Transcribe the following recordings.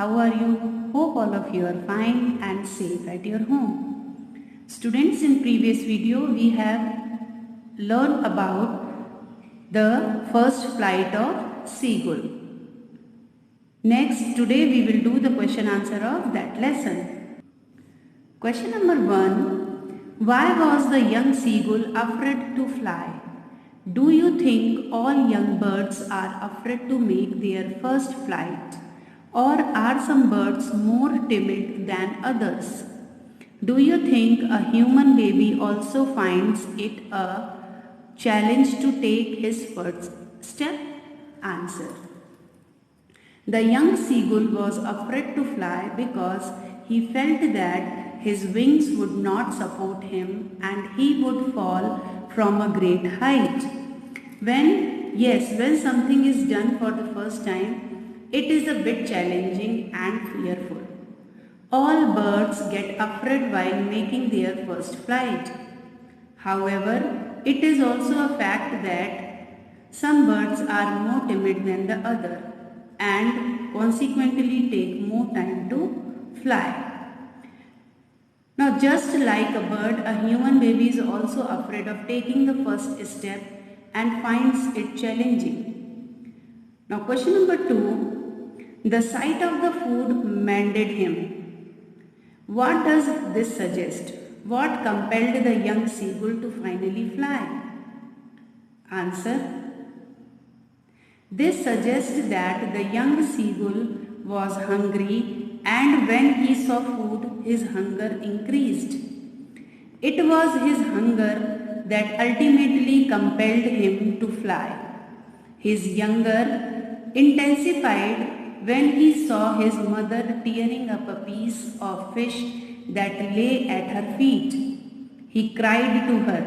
How are you? Hope all of you are fine and safe at your home. Students, in previous video we have learned about the first flight of seagull. Next, today we will do the question answer of that lesson. Question number 1. Why was the young seagull afraid to fly? Do you think all young birds are afraid to make their first flight? Or are some birds more timid than others? Do you think a human baby also finds it a challenge to take his first step? Answer. The young seagull was afraid to fly because he felt that his wings would not support him and he would fall from a great height. When something is done for the first time, it is a bit challenging and fearful. All birds get afraid while making their first flight. However, it is also a fact that some birds are more timid than the other and consequently take more time to fly. Now, just like a bird, a human baby is also afraid of taking the first step and finds it challenging. Now, question number 2. The sight of the food mended him. What does this suggest? What compelled the young seagull to finally fly? Answer. This suggests that the young seagull was hungry, and when he saw food, his hunger increased. It was his hunger that ultimately compelled him to fly. His hunger intensified when he saw his mother tearing up a piece of fish that lay at her feet. He cried to her,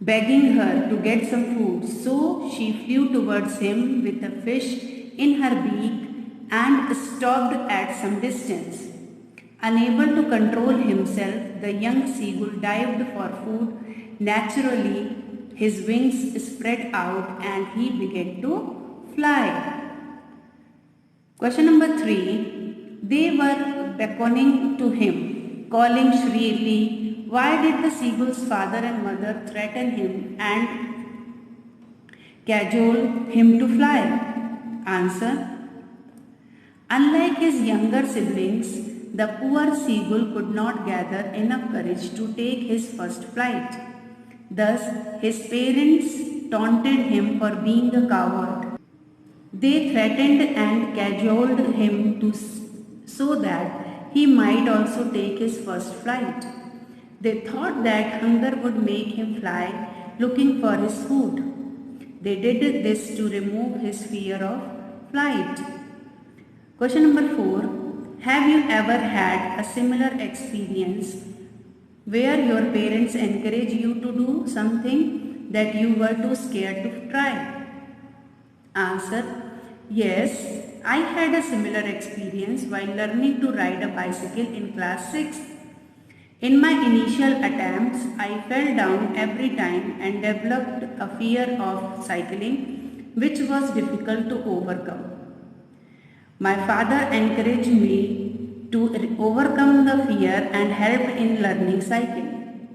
begging her to get some food, so she flew towards him with the fish in her beak and stopped at some distance. Unable to control himself, the young seagull dived for food. Naturally, his wings spread out and he began to fly. Question number 3. They were beckoning to him, calling shrilly. Why did the seagull's father and mother threaten him and cajole him to fly? Answer. Unlike his younger siblings, the poor seagull could not gather enough courage to take his first flight. Thus, his parents taunted him for being a coward. They threatened and cajoled him so that he might also take his first flight. They thought that hunger would make him fly looking for his food. They did this to remove his fear of flight. Question number 4. Have you ever had a similar experience where your parents encourage you to do something that you were too scared to try? Answer. Yes, I had a similar experience while learning to ride a bicycle in class 6. In my initial attempts, I fell down every time and developed a fear of cycling, which was difficult to overcome. My father encouraged me to overcome the fear and helped in learning cycling.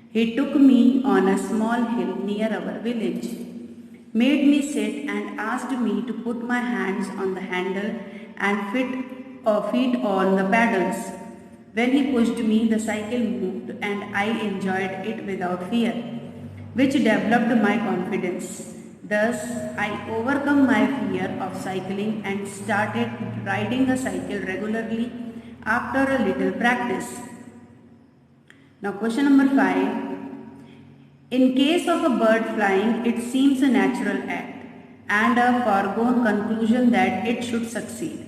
He took me on a small hill near our village, made me sit and asked me to put my hands on the handle and feet on the pedals. When he pushed me, the cycle moved and I enjoyed it without fear, which developed my confidence. Thus, I overcome my fear of cycling and started riding the cycle regularly after a little practice. Now, question number 5. In case of a bird flying, it seems a natural act and a foregone conclusion that it should succeed.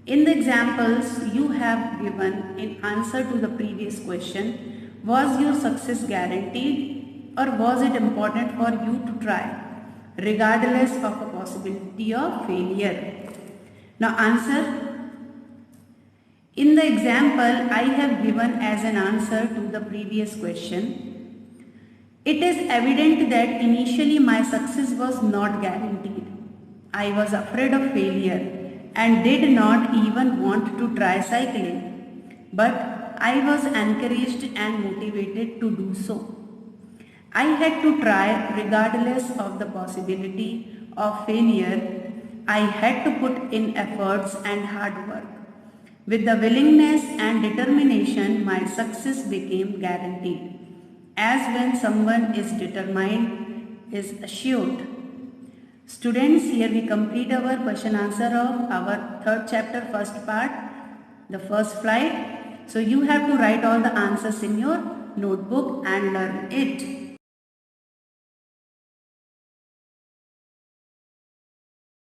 In the examples you have given in answer to the previous question, was your success guaranteed or was it important for you to try, regardless of a possibility of failure? Now, answer. In the example I have given as an answer to the previous question, it is evident that initially my success was not guaranteed. I was afraid of failure and did not even want to try cycling. But I was encouraged and motivated to do so. I had to try regardless of the possibility of failure. I had to put in efforts and hard work. With the willingness and determination, my success became guaranteed. As when someone is determined, is assured. Students, here we complete our question answer of our third chapter, first part, the first flight. So you have to write all the answers in your notebook and learn it.